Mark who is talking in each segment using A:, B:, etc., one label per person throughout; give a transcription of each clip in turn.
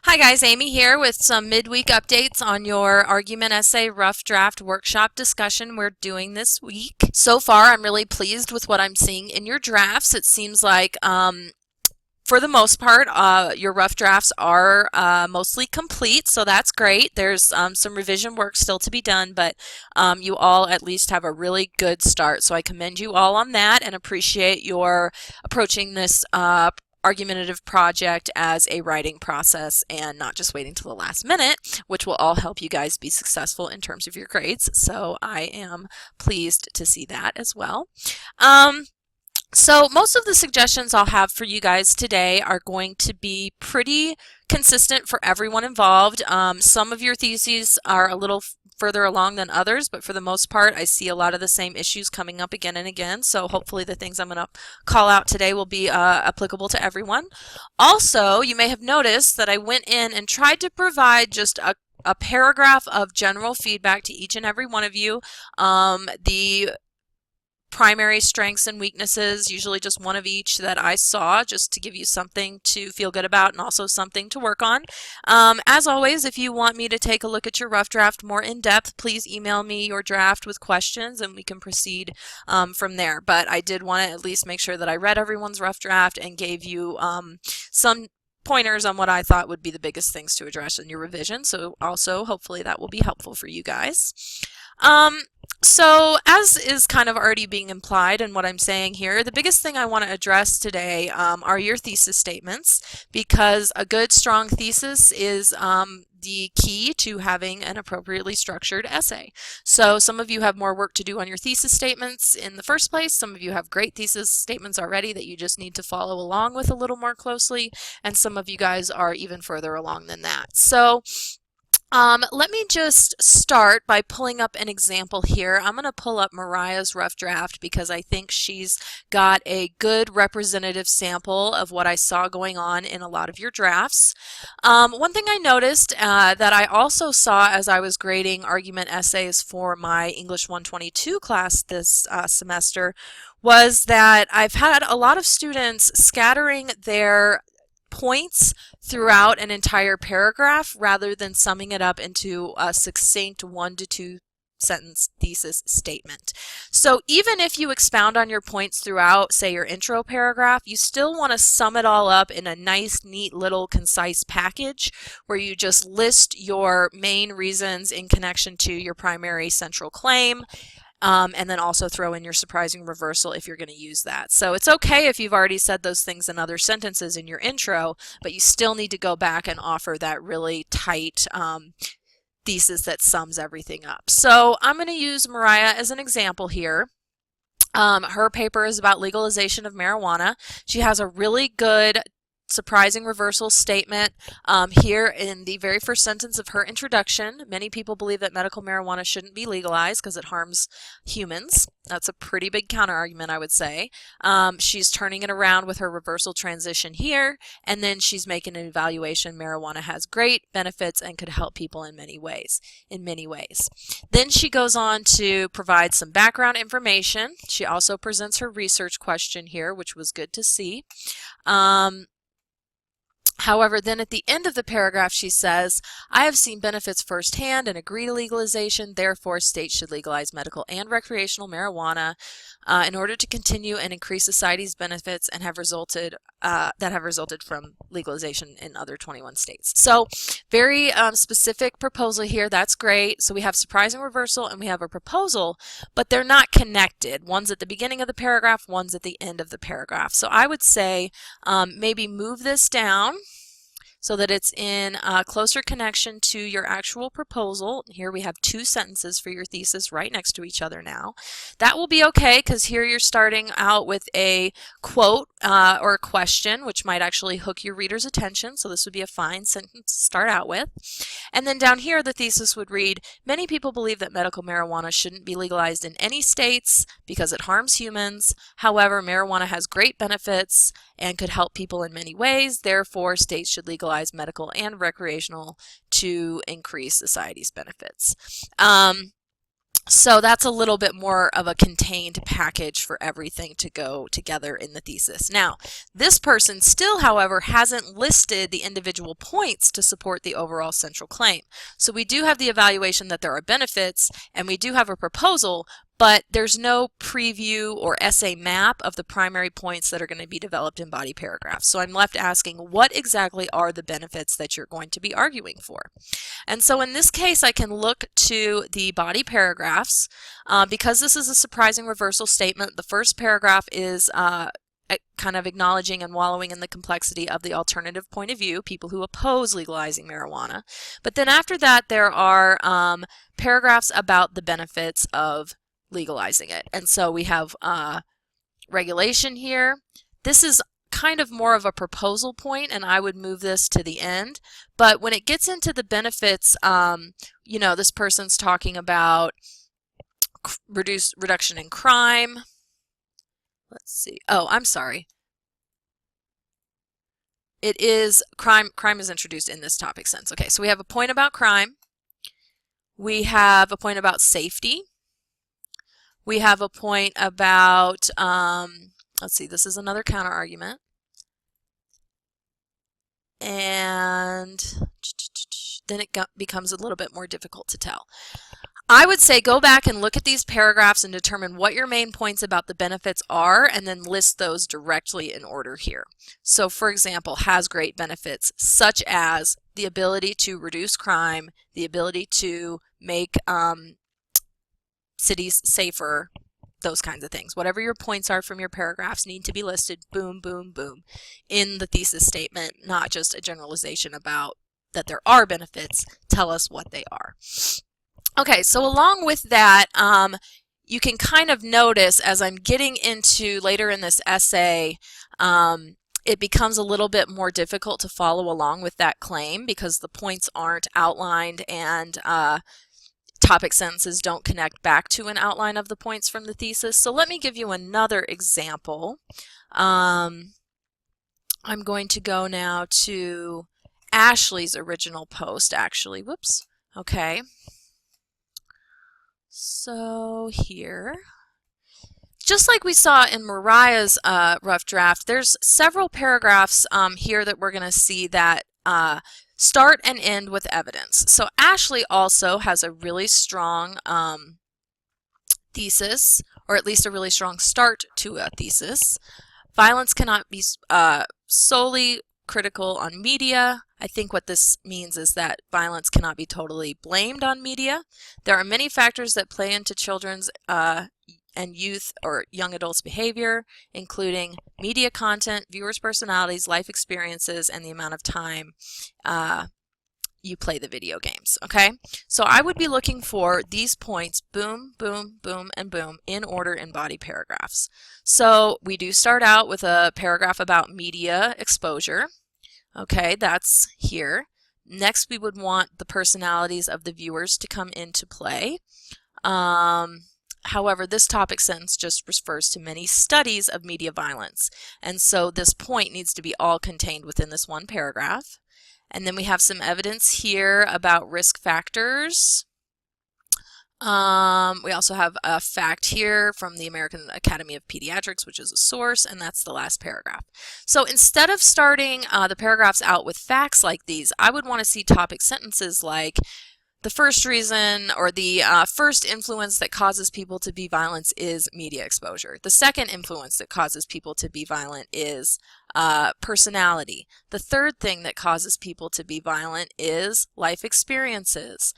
A: Hi guys, Amy here with some midweek updates on your argument essay rough draft workshop discussion we're doing this week. So far, I'm really pleased with what I'm seeing in your drafts. It seems like for the most part, your rough drafts are mostly complete, so that's great. There's some revision work still to be done, but you all at least have a really good start. So I commend you all on that and appreciate your approaching this argumentative project as a writing process and not just waiting till the last minute, which will all help you guys be successful in terms of your grades. So I am pleased to see that as well. So most of the suggestions I'll have for you guys today are going to be pretty consistent for everyone involved. Some of your theses are a little further along than others, but for the most part, I see a lot of the same issues coming up again and again. So hopefully the things I'm going to call out today will be applicable to everyone. Also, you may have noticed that I went in and tried to provide just a paragraph of general feedback to each and every one of you. The primary strengths and weaknesses, usually just one of each that I saw, just to give you something to feel good about and also something to work on. As always, if you want me to take a look at your rough draft more in depth, please email me your draft with questions and we can proceed from there. But I did want to at least make sure that I read everyone's rough draft and gave you some pointers on what I thought would be the biggest things to address in your revision. So also, hopefully that will be helpful for you guys. So as is kind of already being implied in what I'm saying here, the biggest thing I want to address today are your thesis statements, because a good, strong thesis is the key to having an appropriately structured essay. So some of you have more work to do on your thesis statements in the first place. Some of you have great thesis statements already that you just need to follow along with a little more closely, and some of you guys are even further along than that. So let me just start by pulling up an example here. I'm going to pull up Mariah's rough draft because I think she's got a good representative sample of what I saw going on in a lot of your drafts. One thing I noticed that I also saw as I was grading argument essays for my English 122 class this semester was that I've had a lot of students scattering their points throughout an entire paragraph rather than summing it up into a succinct 1 to 2 sentence thesis statement. So even if you expound on your points throughout, say, your intro paragraph, you still want to sum it all up in a nice, neat, little concise package where you just list your main reasons in connection to your primary central claim. And then also throw in your surprising reversal if you're going to use that. So it's okay if you've already said those things in other sentences in your intro, but you still need to go back and offer that really tight thesis that sums everything up. So I'm going to use Mariah as an example here. Her paper is about legalization of marijuana. She has a really good surprising reversal statement here in the very first sentence of her introduction. Many people believe that medical marijuana shouldn't be legalized because it harms humans. That's a pretty big counterargument, I would say. She's turning it around with her reversal transition here, and then she's making an evaluation. Marijuana has great benefits and could help people in many ways. Then she goes on to provide some background information. She also presents her research question here, which was good to see. However, then at the end of the paragraph, she says, I have seen benefits firsthand and agree to legalization. Therefore, states should legalize medical and recreational marijuana in order to continue and increase society's benefits and have resulted from legalization in other 21 states. So very specific proposal here. That's great. So we have surprising reversal and we have a proposal, but they're not connected. One's at the beginning of the paragraph, one's at the end of the paragraph. So I would say maybe move this down so that it's in a closer connection to your actual proposal. Here we have 2 sentences for your thesis right next to each other now. That will be okay because here you're starting out with a quote or a question, which might actually hook your reader's attention. So this would be a fine sentence to start out with. And then down here, the thesis would read, many people believe that medical marijuana shouldn't be legalized in any states because it harms humans. However, marijuana has great benefits and could help people in many ways. Therefore, states should legalize medical and recreational to increase society's benefits. So that's a little bit more of a contained package for everything to go together in the thesis. Now, this person still, however, hasn't listed the individual points to support the overall central claim. So we do have the evaluation that there are benefits, and we do have a proposal, but there's no preview or essay map of the primary points that are going to be developed in body paragraphs. So I'm left asking, what exactly are the benefits that you're going to be arguing for? And so in this case, I can look to the body paragraphs. Because this is a surprising reversal statement, the first paragraph is kind of acknowledging and wallowing in the complexity of the alternative point of view, people who oppose legalizing marijuana. But then after that, there are paragraphs about the benefits of legalizing it. And so we have regulation here. This is kind of more of a proposal point, and I would move this to the end. But when it gets into the benefits, you know, this person's talking about reduction in crime. Let's see. Oh, I'm sorry. It is crime. Crime is introduced in this topic sentence. Okay, so we have a point about crime. We have a point about safety. We have a point about, let's see, this is another counter argument. And then it becomes a little bit more difficult to tell. I would say go back and look at these paragraphs and determine what your main points about the benefits are, and then list those directly in order here. So for example, has great benefits such as the ability to reduce crime, the ability to make cities safer, those kinds of things. Whatever your points are from your paragraphs need to be listed, boom, boom, boom, in the thesis statement, not just a generalization about that there are benefits. Tell us what they are. Okay, so along with that, you can kind of notice as I'm getting into later in this essay, it becomes a little bit more difficult to follow along with that claim because the points aren't outlined and topic sentences don't connect back to an outline of the points from the thesis. So let me give you another example. I'm going to go now to Ashley's original post, actually. Whoops. Okay. So here, just like we saw in Mariah's rough draft, there's several paragraphs here that we're going to see that start and end with evidence. So Ashley also has a really strong thesis, or at least a really strong start to a thesis. Violence cannot be solely critical on media. I think what this means is that violence cannot be totally blamed on media. There are many factors that play into children's and youth or young adults' behavior, including media content, viewers' personalities, life experiences, and the amount of time you play the video games. Okay, so I would be looking for these points, boom, boom, boom, and boom, in order in body paragraphs. So we do start out with a paragraph about media exposure. Okay, that's here. Next, we would want the personalities of the viewers to come into play. However, this topic sentence just refers to many studies of media violence, and so this point needs to be all contained within this one paragraph. And then we have some evidence here about risk factors. We also have a fact here from the American Academy of Pediatrics, which is a source, and that's the last paragraph. So instead of starting the paragraphs out with facts like these, I would want to see topic sentences like, the first reason or the first influence that causes people to be violent is media exposure. The second influence that causes people to be violent is personality. The third thing that causes people to be violent is life experiences.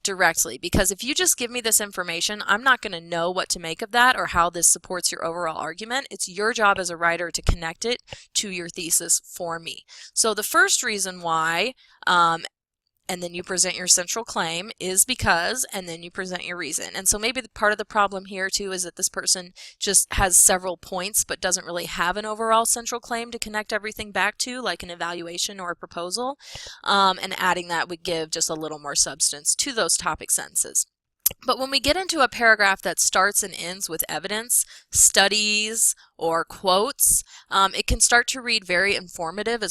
A: Directly, because if you just give me this information, I'm not going to know what to make of that or how this supports your overall argument. It's your job as a writer to connect it to your thesis for me. So the first reason why, and then you present your central claim, is because, and then you present your reason. And so maybe part of the problem here too is that this person just has several points but doesn't really have an overall central claim to connect everything back to, like an evaluation or a proposal. And adding that would give just a little more substance to those topic sentences. But when we get into a paragraph that starts and ends with evidence, studies, or quotes, it can start to read very informative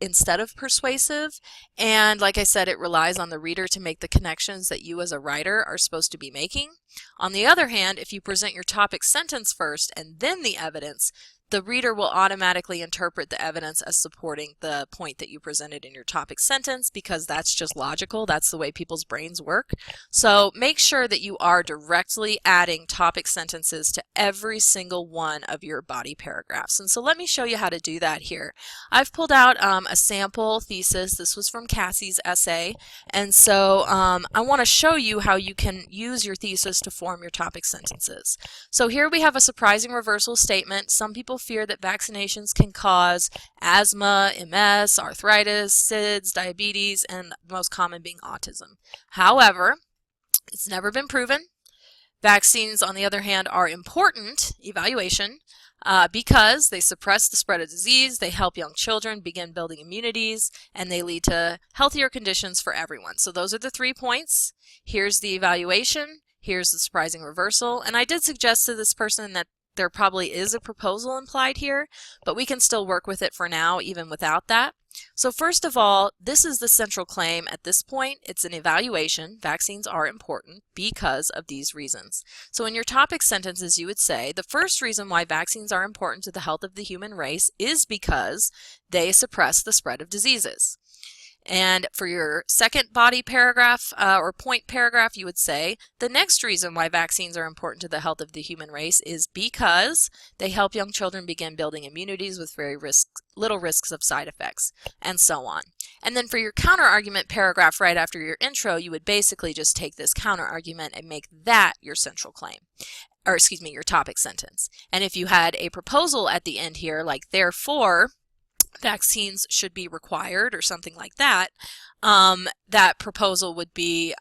A: instead of persuasive. And like I said, it relies on the reader to make the connections that you as a writer are supposed to be making. On the other hand, if you present your topic sentence first and then the evidence, the reader will automatically interpret the evidence as supporting the point that you presented in your topic sentence, because that's just logical. That's the way people's brains work. So make sure that you are directly adding topic sentences to every single one of your body paragraphs. And so let me show you how to do that here. I've pulled out a sample thesis. This was from Cassie's essay. And so I want to show you how you can use your thesis to form your topic sentences. So here we have a surprising reversal statement. Some people fear that vaccinations can cause asthma, MS, arthritis, SIDS, diabetes, and the most common being autism. However, it's never been proven. Vaccines, on the other hand, are important, evaluation, because they suppress the spread of disease, they help young children begin building immunities, and they lead to healthier conditions for everyone. So those are the 3 points. Here's the evaluation. Here's the surprising reversal. And I did suggest to this person that there probably is a proposal implied here, but we can still work with it for now, even without that. So first of all, this is the central claim at this point. It's an evaluation. Vaccines are important because of these reasons. So in your topic sentences, you would say, the first reason why vaccines are important to the health of the human race is because they suppress the spread of diseases. And for your second body paragraph or point paragraph, you would say, the next reason why vaccines are important to the health of the human race is because they help young children begin building immunities with very little risks of side effects, and so on. And then for your counter-argument paragraph right after your intro, you would basically just take this counter-argument and make that your central claim. Or excuse me, your topic sentence. And if you had a proposal at the end here, like therefore, vaccines should be required or something like that, that proposal would be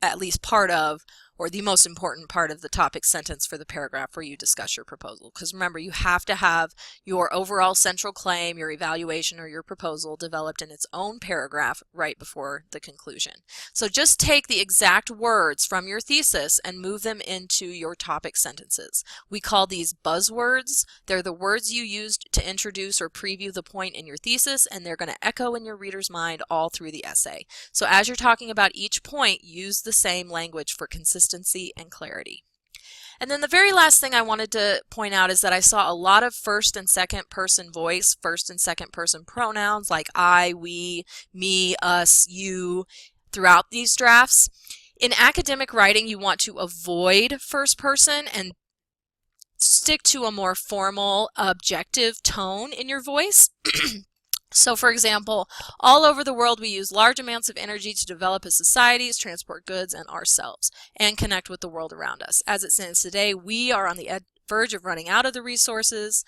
A: at least part of, or the most important part of the topic sentence for the paragraph where you discuss your proposal. Because remember, you have to have your overall central claim, your evaluation, or your proposal developed in its own paragraph right before the conclusion. So just take the exact words from your thesis and move them into your topic sentences. We call these buzzwords. They're the words you used to introduce or preview the point in your thesis, and they're going to echo in your reader's mind all through the essay. So as you're talking about each point, use the same language for consistency and clarity. And then the very last thing I wanted to point out is that I saw a lot of first and second person voice, first and second person pronouns like I, we, me, us, you throughout these drafts. In academic writing, you want to avoid first person and stick to a more formal, objective tone in your voice. So for example, all over the world we use large amounts of energy to develop as societies, transport goods, and ourselves, and connect with the world around us. As it stands today, we are on the verge of running out of the resources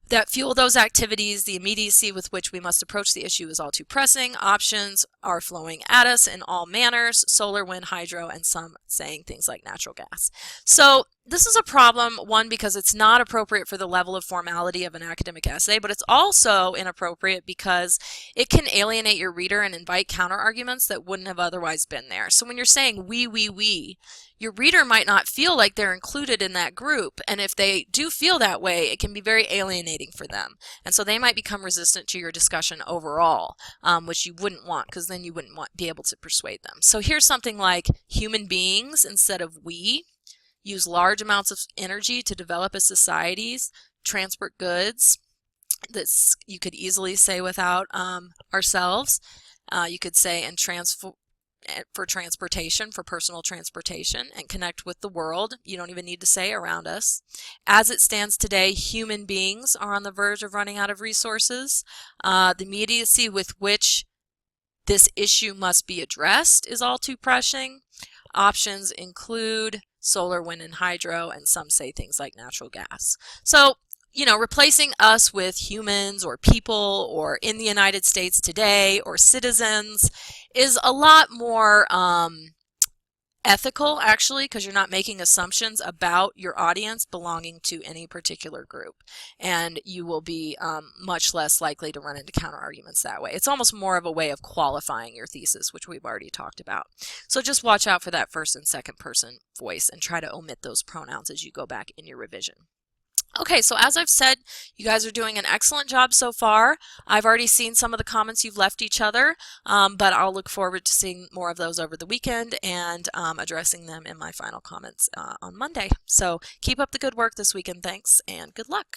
A: that fuel those activities. The immediacy with which we must approach the issue is all too pressing. Options are flowing at us in all manners, solar, wind, hydro, and some saying things like natural gas. So this is a problem, one, because it's not appropriate for the level of formality of an academic essay, but it's also inappropriate because it can alienate your reader and invite counter-arguments that wouldn't have otherwise been there. So when you're saying we, your reader might not feel like they're included in that group, and if they do feel that way, it can be very alienating for them. And so they might become resistant to your discussion overall, which you wouldn't want, because then you wouldn't be able to persuade them. So here's something like human beings instead of we. Use large amounts of energy to develop as societies, transport goods. This you could easily say without ourselves. You could say for transportation, for personal transportation, and connect with the world. You don't even need to say around us. As it stands today, human beings are on the verge of running out of resources. The immediacy with which this issue must be addressed is all too pressing. Options include solar, wind, and hydro, and some say things like natural gas. So, you know, replacing us with humans or people or in the United States today or citizens is a lot more ethical, actually, because you're not making assumptions about your audience belonging to any particular group, and you will be much less likely to run into counter arguments that way. It's almost more of a way of qualifying your thesis, which we've already talked about. So just watch out for that first and second person voice and try to omit those pronouns as you go back in your revision. Okay, so as I've said, you guys are doing an excellent job so far. I've already seen some of the comments you've left each other, but I'll look forward to seeing more of those over the weekend and addressing them in my final comments on Monday. So keep up the good work this weekend. Thanks, and good luck.